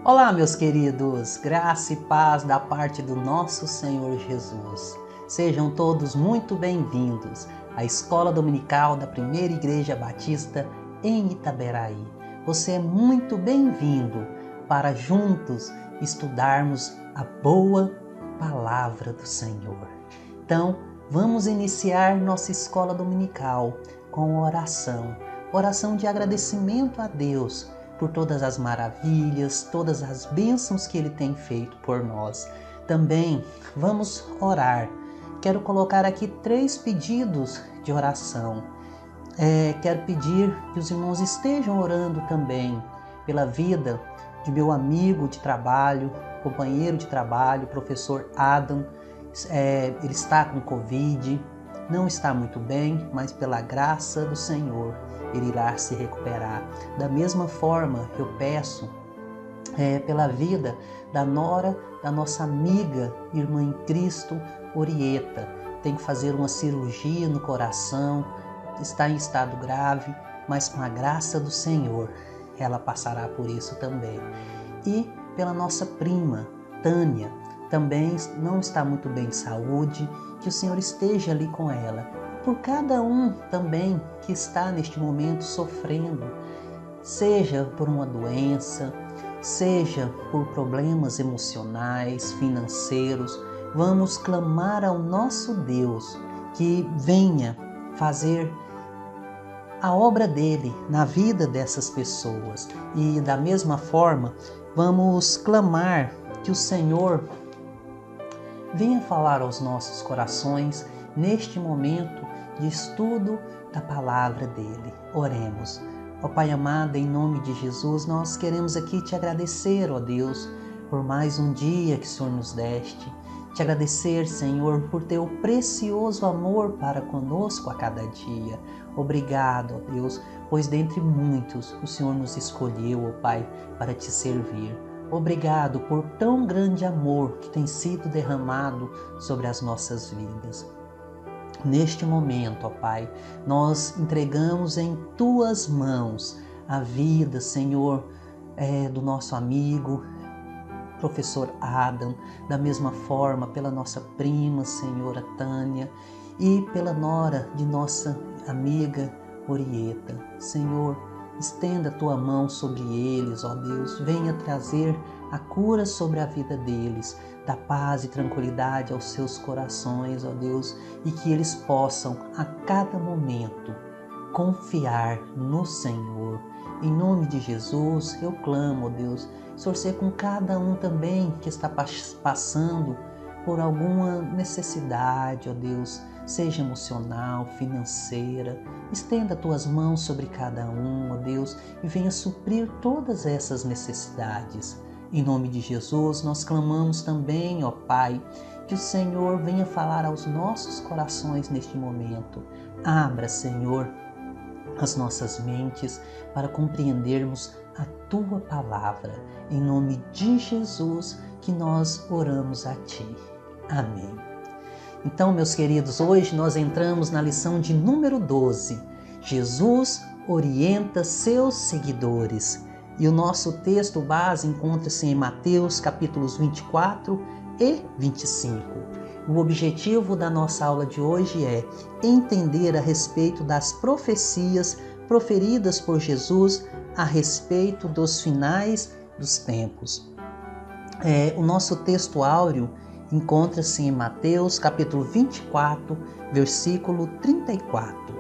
Olá, meus queridos, graça e paz da parte do nosso Senhor Jesus. Sejam todos muito bem-vindos à Escola Dominical da Primeira Igreja Batista em Itaberaí. Você é muito bem-vindo para juntos estudarmos a boa palavra do Senhor. Então, vamos iniciar nossa Escola Dominical com oração de agradecimento a Deus por todas as maravilhas, todas as bênçãos que Ele tem feito por nós. Também vamos orar. Quero colocar aqui 3 pedidos de oração. Quero pedir que os irmãos estejam orando também pela vida de meu amigo de trabalho, companheiro de trabalho, professor Adam. Ele está com Covid, não está muito bem, mas pela graça do Senhor, ele irá se recuperar. Da mesma forma, eu peço pela vida da nora da nossa amiga, irmã em Cristo, Orieta. Tem que fazer uma cirurgia no coração, está em estado grave, mas com a graça do Senhor, ela passará por isso também. E pela nossa prima, Tânia, também não está muito bem de saúde, que o Senhor esteja ali com ela. Por cada um também que está neste momento sofrendo, seja por uma doença, seja por problemas emocionais, financeiros, vamos clamar ao nosso Deus que venha fazer a obra dele na vida dessas pessoas. E da mesma forma, vamos clamar que o Senhor venha falar aos nossos corações neste momento de estudo da palavra dele. Oremos. Ó Pai amado, em nome de Jesus, nós queremos aqui te agradecer, ó Deus, por mais um dia que o Senhor nos deste. Te agradecer, Senhor, por teu precioso amor para conosco a cada dia. Obrigado, ó Deus, pois dentre muitos o Senhor nos escolheu, ó Pai, para te servir. Obrigado por tão grande amor que tem sido derramado sobre as nossas vidas. Neste momento, ó Pai, nós entregamos em Tuas mãos a vida, Senhor, do nosso amigo, professor Adam, da mesma forma pela nossa prima, senhora Tânia, e pela nora de nossa amiga Orieta. Senhor, estenda a Tua mão sobre eles, ó Deus, venha trazer a cura sobre a vida deles, dá paz e tranquilidade aos seus corações, ó Deus, e que eles possam a cada momento confiar no Senhor. Em nome de Jesus, eu clamo, ó Deus, Senhor, seja com cada um também que está passando por alguma necessidade, ó Deus, seja emocional, financeira. Estenda Tuas mãos sobre cada um, ó Deus, e venha suprir todas essas necessidades. Em nome de Jesus, nós clamamos também, ó Pai, que o Senhor venha falar aos nossos corações neste momento. Abra, Senhor, as nossas mentes para compreendermos a Tua palavra. Em nome de Jesus que nós oramos a Ti. Amém. Então, meus queridos, hoje nós entramos na lição de número 12. Jesus orienta seus seguidores. E o nosso texto base encontra-se em Mateus capítulos 24 e 25. O objetivo da nossa aula de hoje é entender a respeito das profecias proferidas por Jesus a respeito dos finais dos tempos. O nosso texto áureo encontra-se em Mateus capítulo 24, versículo 34.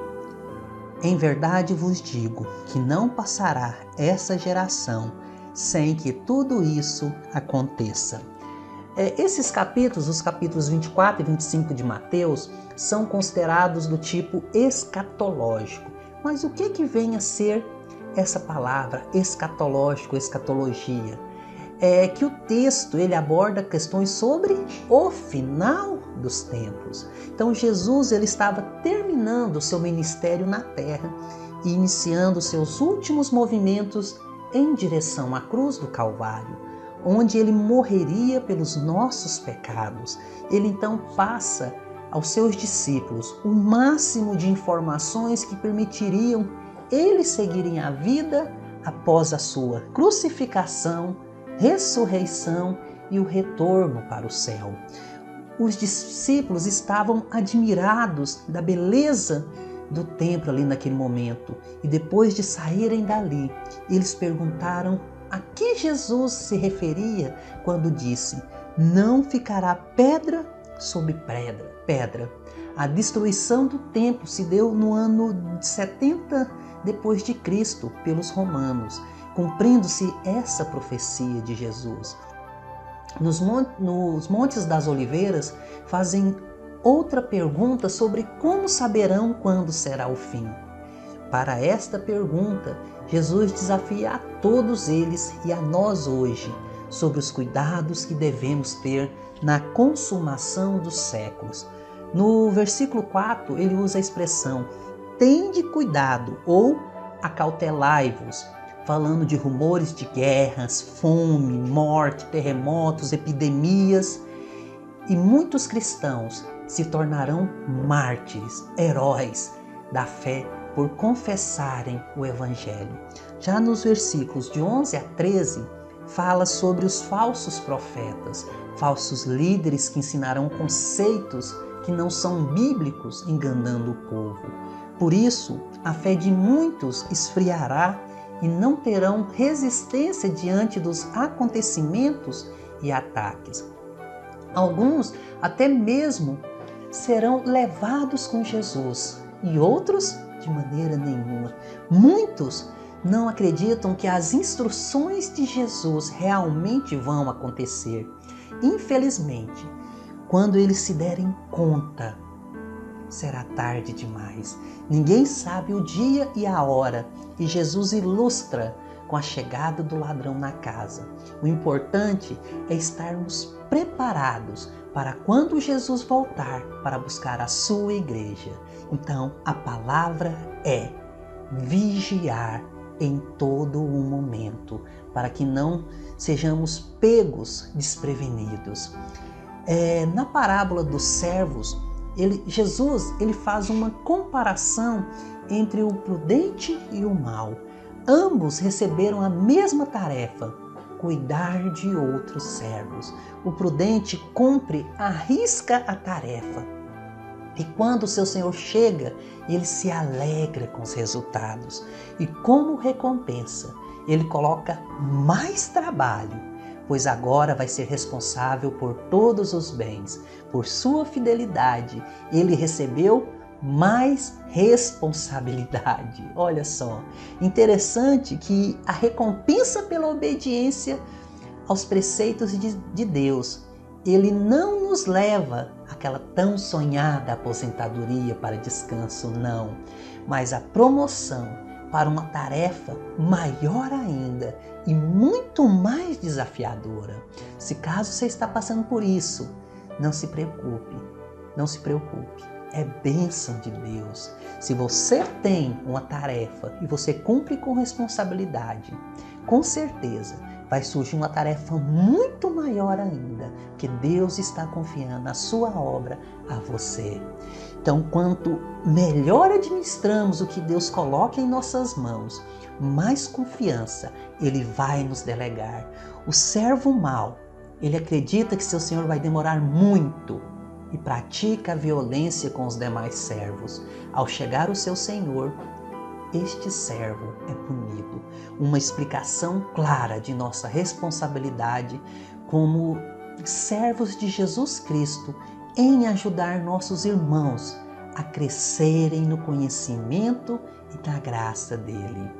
Em verdade vos digo que não passará essa geração sem que tudo isso aconteça. Esses capítulos, os capítulos 24 e 25 de Mateus, são considerados do tipo escatológico. Mas o que vem a ser essa palavra escatológico, escatologia? É que o texto ele aborda questões sobre o final dos tempos. Então Jesus ele estava terminando o seu ministério na terra e iniciando seus últimos movimentos em direção à cruz do Calvário, onde ele morreria pelos nossos pecados. Ele então passa aos seus discípulos o máximo de informações que permitiriam eles seguirem a vida após a sua crucificação ressurreição e o retorno para o céu. Os discípulos estavam admirados da beleza do templo ali naquele momento. E depois de saírem dali, eles perguntaram a que Jesus se referia quando disse: não ficará pedra sobre pedra. A destruição do templo se deu no ano 70 depois de Cristo pelos romanos, cumprindo-se essa profecia de Jesus. Nos Montes das Oliveiras fazem outra pergunta sobre como saberão quando será o fim. Para esta pergunta, Jesus desafia a todos eles e a nós hoje sobre os cuidados que devemos ter na consumação dos séculos. No versículo 4, ele usa a expressão tende cuidado ou acautelai-vos, falando de rumores de guerras, fome, morte, terremotos, epidemias. E muitos cristãos se tornarão mártires, heróis da fé por confessarem o Evangelho. Já nos versículos de 11 a 13, fala sobre os falsos profetas, falsos líderes que ensinarão conceitos que não são bíblicos, enganando o povo. Por isso, a fé de muitos esfriará e não terão resistência diante dos acontecimentos e ataques. Alguns até mesmo serão levados com Jesus e outros de maneira nenhuma. Muitos não acreditam que as instruções de Jesus realmente vão acontecer. Infelizmente, quando eles se derem conta, será tarde demais. Ninguém sabe o dia e a hora, e Jesus ilustra com a chegada do ladrão na casa. O importante é estarmos preparados para quando Jesus voltar para buscar a sua igreja. Então, a palavra é vigiar em todo o momento, para que não sejamos pegos desprevenidos. Na parábola dos servos, Jesus faz uma comparação entre o prudente e o mau. Ambos receberam a mesma tarefa, cuidar de outros servos. O prudente cumpre à risca a tarefa. E quando o seu senhor chega, ele se alegra com os resultados. E como recompensa, ele coloca mais trabalho, pois agora vai ser responsável por todos os bens. Por sua fidelidade, ele recebeu mais responsabilidade. Olha só, interessante que a recompensa pela obediência aos preceitos de Deus, ele não nos leva àquela tão sonhada aposentadoria para descanso, não, mas a promoção para uma tarefa maior ainda e muito mais desafiadora. Se caso você está passando por isso, não se preocupe, é bênção de Deus. Se você tem uma tarefa e você cumpre com responsabilidade, com certeza vai surgir uma tarefa muito maior ainda, porque Deus está confiando a sua obra a você. Então, quanto melhor administramos o que Deus coloca em nossas mãos, mais confiança Ele vai nos delegar. O servo mau, ele acredita que seu senhor vai demorar muito e pratica a violência com os demais servos. Ao chegar o seu senhor, este servo é punido. Uma explicação clara de nossa responsabilidade como servos de Jesus Cristo em ajudar nossos irmãos a crescerem no conhecimento e na graça dele.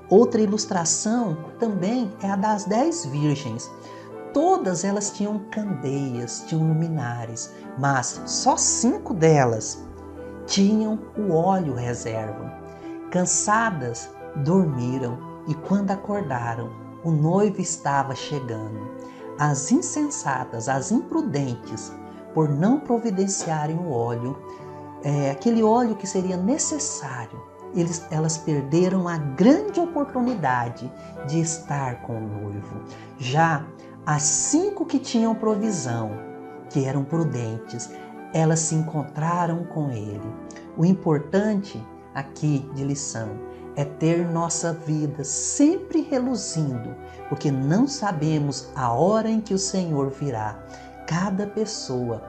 Outra ilustração também é a das 10 virgens. Todas elas tinham candeias, tinham luminares, mas só 5 delas tinham o óleo reserva. Cansadas, dormiram e quando acordaram, o noivo estava chegando. As insensatas, as imprudentes, por não providenciarem o óleo, aquele óleo que seria necessário, elas perderam a grande oportunidade de estar com o noivo. Já as 5 que tinham provisão, que eram prudentes, elas se encontraram com ele. O importante aqui de lição é ter nossa vida sempre reluzindo, porque não sabemos a hora em que o Senhor virá. Cada pessoa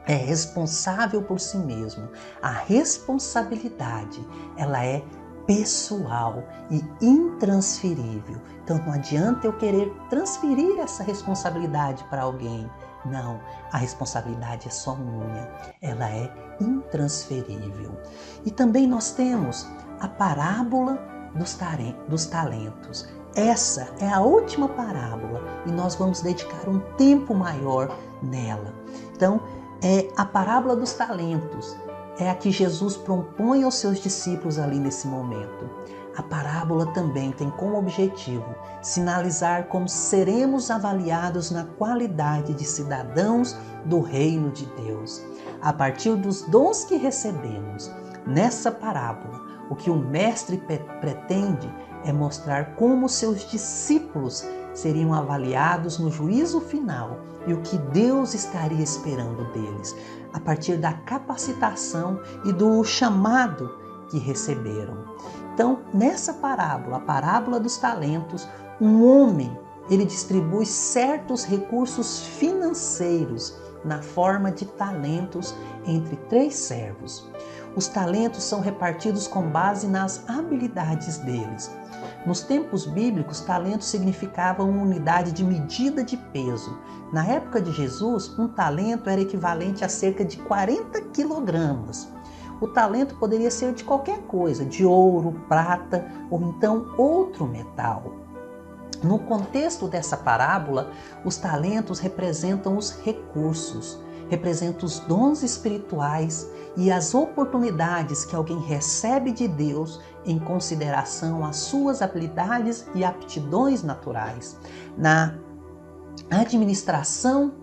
é responsável por si mesmo. A responsabilidade, ela é pessoal e intransferível. Então não adianta eu querer transferir essa responsabilidade para alguém. Não, a responsabilidade é só minha. Ela é intransferível. E também nós temos a parábola dos talentos. Essa é a última parábola e nós vamos dedicar um tempo maior nela. Então, a parábola dos talentos é a que Jesus propõe aos seus discípulos ali nesse momento. A parábola também tem como objetivo sinalizar como seremos avaliados na qualidade de cidadãos do reino de Deus, a partir dos dons que recebemos. Nessa parábola, o que o mestre pretende é mostrar como seus discípulos seriam avaliados no juízo final e o que Deus estaria esperando deles, a partir da capacitação e do chamado que receberam. Então, nessa parábola, a parábola dos talentos, um homem, ele distribui certos recursos financeiros na forma de talentos entre 3 servos. Os talentos são repartidos com base nas habilidades deles. Nos tempos bíblicos, talento significava uma unidade de medida de peso. Na época de Jesus, um talento era equivalente a cerca de 40 quilogramas. O talento poderia ser de qualquer coisa, de ouro, prata ou então outro metal. No contexto dessa parábola, os talentos representam os recursos, representam os dons espirituais e as oportunidades que alguém recebe de Deus em consideração às suas habilidades e aptidões naturais. Na administração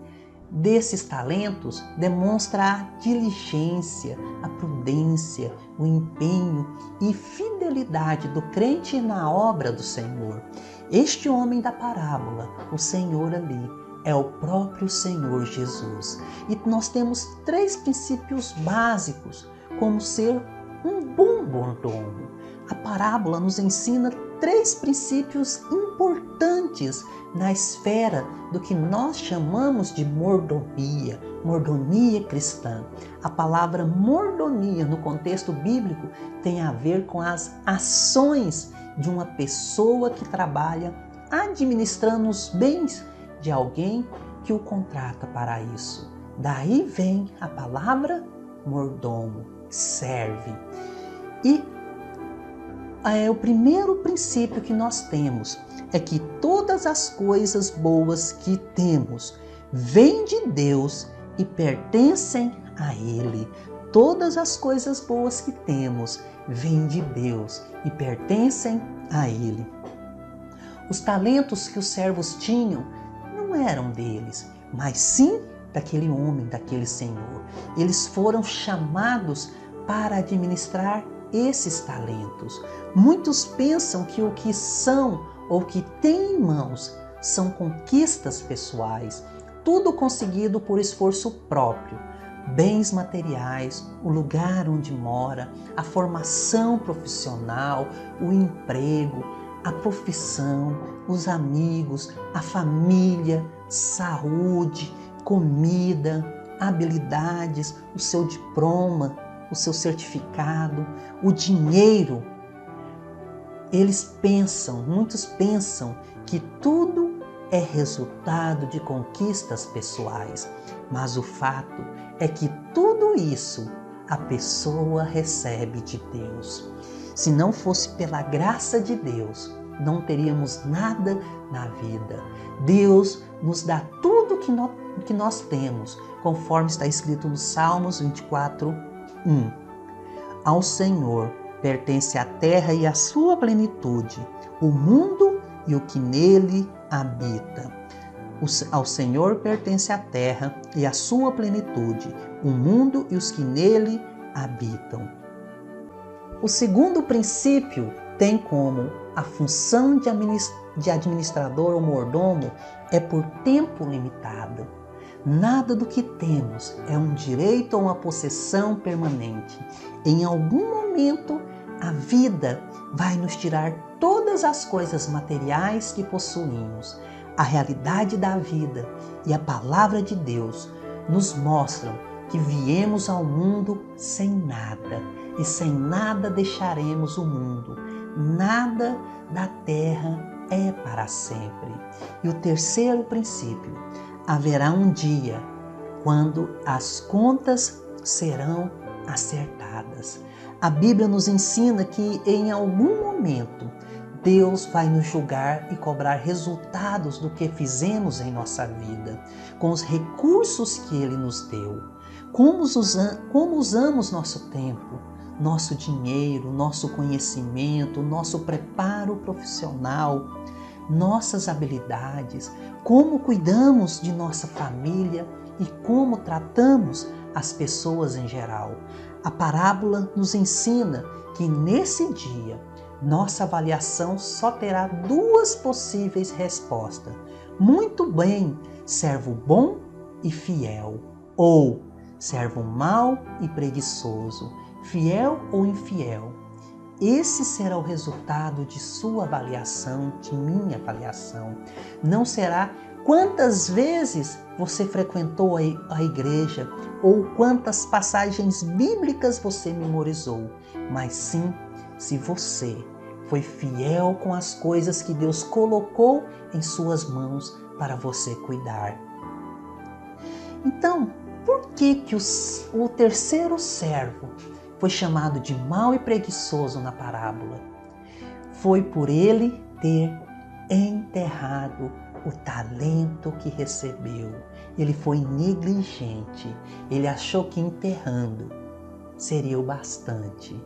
desses talentos demonstra a diligência, a prudência, o empenho e fidelidade do crente na obra do Senhor. Este homem da parábola, o Senhor ali, é o próprio Senhor Jesus. E nós temos 3 princípios básicos como ser um bom mordomo. A parábola nos ensina 3 princípios importantes na esfera do que nós chamamos de mordomia, mordomia cristã. A palavra mordomia no contexto bíblico tem a ver com as ações de uma pessoa que trabalha administrando os bens de alguém que o contrata para isso. Daí vem a palavra mordomo, serve. E o primeiro princípio que nós temos é que todas as coisas boas que temos vêm de Deus e pertencem a Ele. Todas as coisas boas que temos vêm de Deus e pertencem a Ele. Os talentos que os servos tinham não eram deles, mas sim daquele homem, daquele senhor. Eles foram chamados para administrar esses talentos. Muitos pensam que o que são ou que têm em mãos são conquistas pessoais, tudo conseguido por esforço próprio. Bens materiais, o lugar onde mora, a formação profissional, o emprego, a profissão, os amigos, a família, saúde, comida, habilidades, o seu diploma, o seu certificado, o dinheiro. Muitos pensam que tudo é resultado de conquistas pessoais, mas o fato é que tudo isso a pessoa recebe de Deus. Se não fosse pela graça de Deus, não teríamos nada na vida. Deus nos dá tudo que nós temos, conforme está escrito nos Salmos 24:1. Ao Senhor pertence a terra e a sua plenitude, o mundo e o que nele habita. Ao Senhor pertence a terra e a sua plenitude, o mundo e os que nele habitam. O segundo princípio tem como a função de administrador ou mordomo é por tempo limitado. Nada do que temos é um direito ou uma possessão permanente. Em algum momento, A vida vai nos tirar todas as coisas materiais que possuímos. A realidade da vida e a palavra de Deus nos mostram que viemos ao mundo sem nada e sem nada deixaremos o mundo. Nada da terra é para sempre. E o terceiro princípio: haverá um dia quando as contas serão acertadas. A Bíblia nos ensina que em algum momento Deus vai nos julgar e cobrar resultados do que fizemos em nossa vida, com os recursos que Ele nos deu. Como usamos nosso tempo, nosso dinheiro, nosso conhecimento, nosso preparo profissional, nossas habilidades, como cuidamos de nossa família e como tratamos as pessoas em geral. A parábola nos ensina que nesse dia nossa avaliação só terá duas possíveis respostas. Muito bem, servo bom e fiel. Ou servo mau e preguiçoso, fiel ou infiel. Esse será o resultado de sua avaliação, de minha avaliação. Não será quantas vezes você frequentou a igreja ou quantas passagens bíblicas você memorizou, mas sim se você foi fiel com as coisas que Deus colocou em suas mãos para você cuidar. Então, por que o terceiro servo foi chamado de mau e preguiçoso na parábola? Foi por ele ter enterrado o talento que recebeu. Ele foi negligente. Ele achou que enterrando seria o bastante.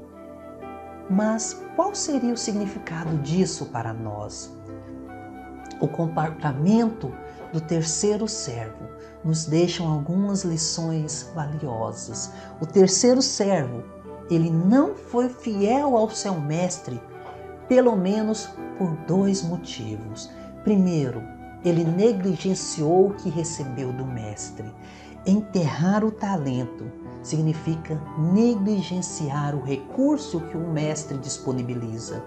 Mas qual seria o significado disso para nós? O comportamento do terceiro servo nos deixa algumas lições valiosas. O terceiro servo, ele não foi fiel ao seu mestre, pelo menos por dois motivos. Primeiro, ele negligenciou o que recebeu do mestre. Enterrar o talento significa negligenciar o recurso que o mestre disponibiliza.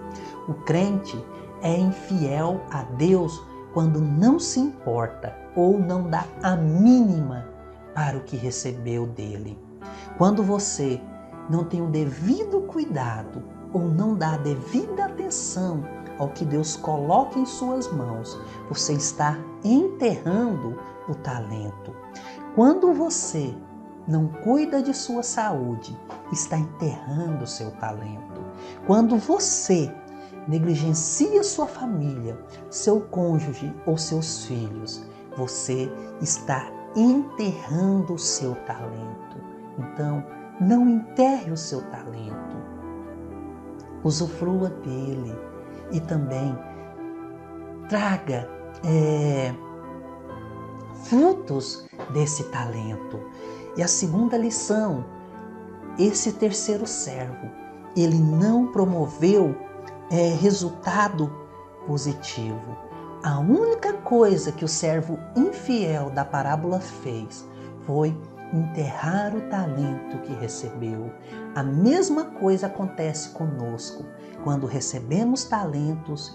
O crente é infiel a Deus quando não se importa ou não dá a mínima para o que recebeu dele. Quando você não tem o devido cuidado ou não dá a devida atenção ao que Deus coloca em suas mãos, você está enterrando o talento. Quando você não cuida de sua saúde, está enterrando o seu talento. Quando você negligencia sua família, seu cônjuge ou seus filhos, você está enterrando o seu talento. Então, não enterre o seu talento. Usufrua dele e também traga frutos desse talento. E a segunda lição, esse terceiro servo, ele não promoveu resultado positivo. A única coisa que o servo infiel da parábola fez foi enterrar o talento que recebeu. A mesma coisa acontece conosco quando recebemos talentos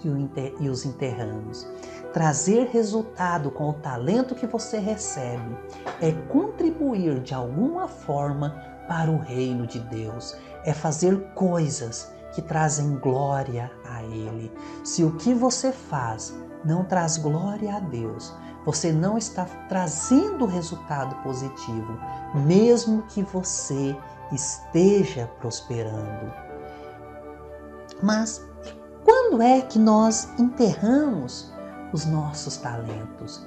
e os enterramos. Trazer resultado com o talento que você recebe é contribuir de alguma forma para o reino de Deus, é fazer coisas que trazem glória a Ele. Se o que você faz não traz glória a Deus, você não está trazendo resultado positivo, mesmo que você esteja prosperando. Mas quando é que nós enterramos os nossos talentos?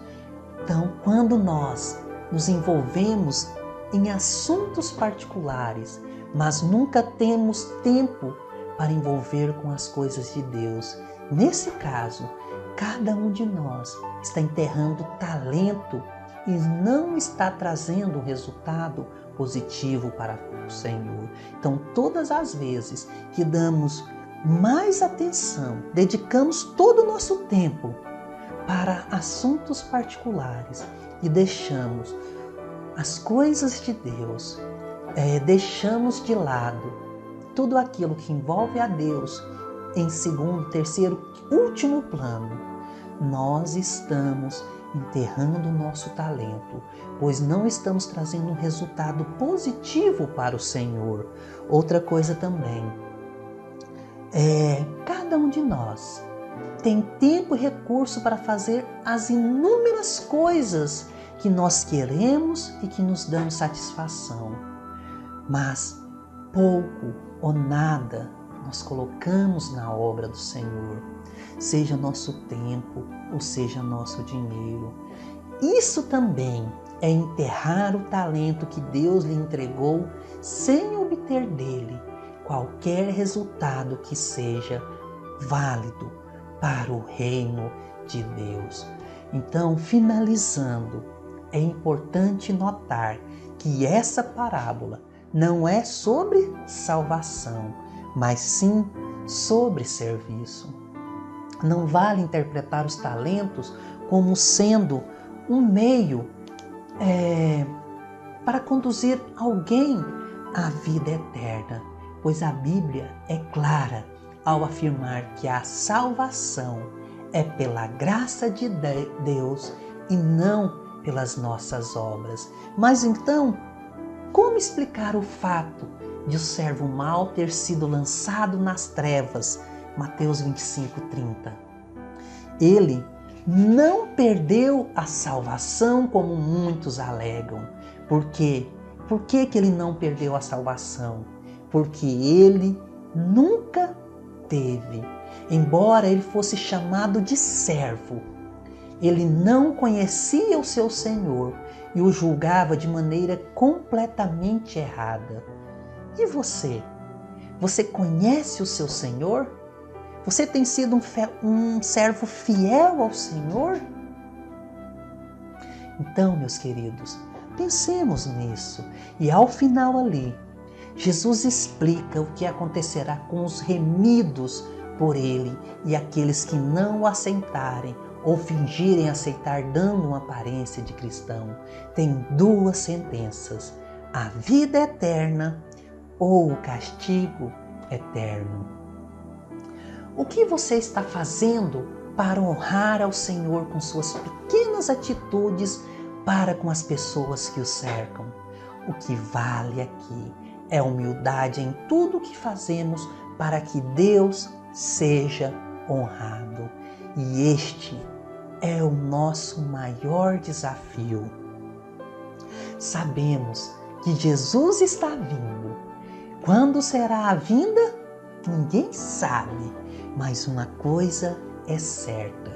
Então, quando nós nos envolvemos em assuntos particulares, mas nunca temos tempo para envolver com as coisas de Deus. Nesse caso, cada um de nós está enterrando talento e não está trazendo um resultado positivo para o Senhor. Então, todas as vezes que damos mais atenção, dedicamos todo o nosso tempo para assuntos particulares e deixamos as coisas de Deus, deixamos de lado tudo aquilo que envolve a Deus em segundo, terceiro, último plano, nós estamos enterrando o nosso talento, pois não estamos trazendo um resultado positivo para o Senhor. Outra coisa também, cada um de nós tem tempo e recurso para fazer as inúmeras coisas que nós queremos e que nos dão satisfação, mas pouco ou nada nós colocamos na obra do Senhor, seja nosso tempo ou seja nosso dinheiro. Isso também é enterrar o talento que Deus lhe entregou sem obter dele qualquer resultado que seja válido para o reino de Deus. Então, finalizando, é importante notar que essa parábola não é sobre salvação, mas sim sobre serviço. Não vale interpretar os talentos como sendo um meio para conduzir alguém à vida eterna, pois a Bíblia é clara ao afirmar que a salvação é pela graça de Deus e não pelas nossas obras. Mas então, como explicar o fato de o servo mau ter sido lançado nas trevas? Mateus 25:30. Ele não perdeu a salvação como muitos alegam. Por quê? Por que ele não perdeu a salvação? Porque ele nunca teve. Embora ele fosse chamado de servo, ele não conhecia o seu Senhor e o julgava de maneira completamente errada. E você? Você conhece o seu Senhor? Você tem sido um servo fiel ao Senhor? Então, meus queridos, pensemos nisso. E ao final ali, Jesus explica o que acontecerá com os remidos por ele e aqueles que não o aceitarem ou fingirem aceitar dando uma aparência de cristão. Tem duas sentenças: a vida eterna ou o castigo eterno. O que você está fazendo para honrar ao Senhor com suas pequenas atitudes para com as pessoas que o cercam? O que vale aqui é a humildade em tudo o que fazemos para que Deus seja honrado. E este é o nosso maior desafio. Sabemos que Jesus está vindo. Quando será a vinda? Ninguém sabe, mas uma coisa é certa: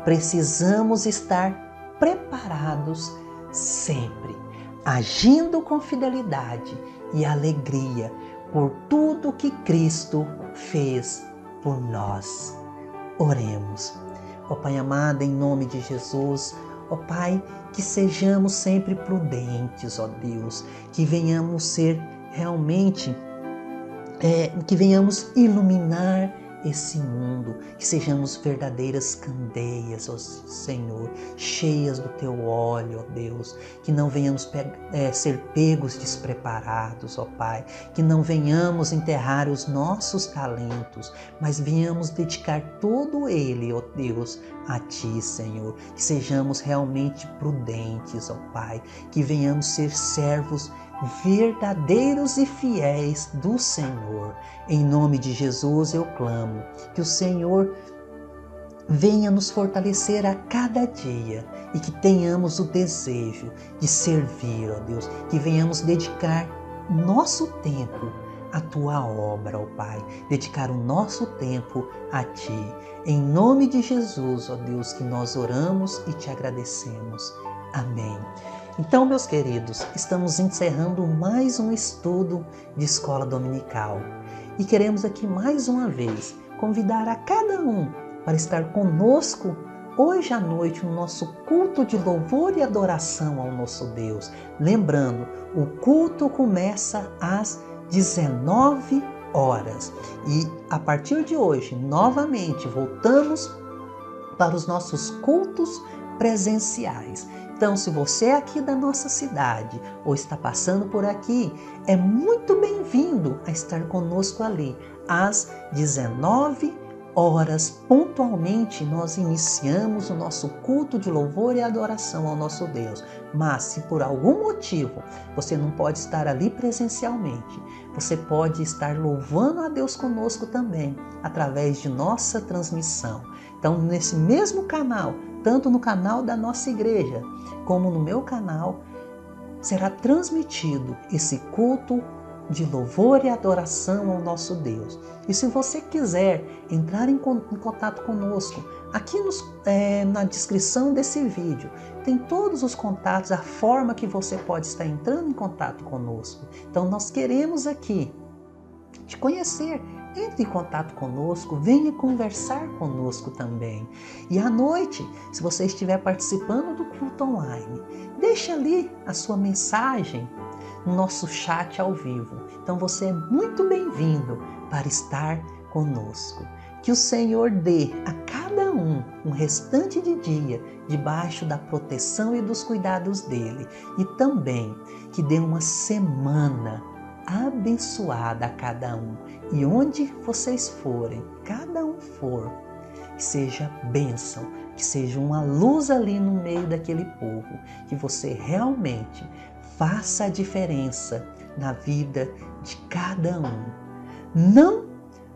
precisamos estar preparados sempre, agindo com fidelidade e alegria por tudo que Cristo fez por nós. Oremos. Ó Pai amado, em nome de Jesus, ó Pai, que sejamos sempre prudentes, ó Deus, que venhamos ser realmente que venhamos iluminar esse mundo, que sejamos verdadeiras candeias, ó Senhor, cheias do Teu óleo, ó Deus, que não venhamos ser pegos despreparados, ó Pai, que não venhamos enterrar os nossos talentos, mas venhamos dedicar todo ele, ó Deus, a Ti, Senhor, que sejamos realmente prudentes, ó Pai, que venhamos ser servos verdadeiros e fiéis do Senhor. Em nome de Jesus eu clamo que o Senhor venha nos fortalecer a cada dia e que tenhamos o desejo de servir, ó Deus, que venhamos dedicar nosso tempo à Tua obra, ó Pai, dedicar o nosso tempo a Ti. Em nome de Jesus, ó Deus, que nós oramos e Te agradecemos. Amém. Então, meus queridos, estamos encerrando mais um estudo de escola dominical e queremos aqui mais uma vez convidar a cada um para estar conosco hoje à noite no nosso culto de louvor e adoração ao nosso Deus. Lembrando, o culto começa às 19 horas e a partir de hoje, novamente, voltamos para os nossos cultos presenciais. Então, se você é aqui da nossa cidade ou está passando por aqui, é muito bem-vindo a estar conosco ali. Às 19 horas, pontualmente, nós iniciamos o nosso culto de louvor e adoração ao nosso Deus. Mas, se por algum motivo você não pode estar ali presencialmente, você pode estar louvando a Deus conosco também, através de nossa transmissão. Então, nesse mesmo canal, tanto no canal da nossa igreja, como no meu canal, será transmitido esse culto de louvor e adoração ao nosso Deus. E se você quiser entrar em contato conosco, aqui na descrição desse vídeo, tem todos os contatos, a forma que você pode estar entrando em contato conosco. Então nós queremos aqui te conhecer. Entre em contato conosco, venha conversar conosco também. E à noite, se você estiver participando do culto online, deixe ali a sua mensagem no nosso chat ao vivo. Então você é muito bem-vindo para estar conosco. Que o Senhor dê a cada um restante de dia debaixo da proteção e dos cuidados dele. E também que dê uma semana abençoada a cada um. E onde vocês forem, cada um for, que seja bênção, que seja uma luz ali no meio daquele povo, que você realmente faça a diferença na vida de cada um. Não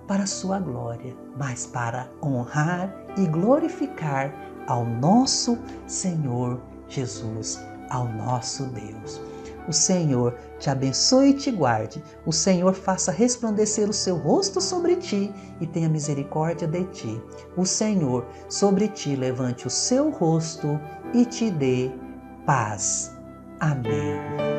para a sua glória, mas para honrar e glorificar ao nosso Senhor Jesus, ao nosso Deus. O Senhor te abençoe e te guarde. O Senhor faça resplandecer o seu rosto sobre ti e tenha misericórdia de ti. O Senhor sobre ti levante o seu rosto e te dê paz. Amém.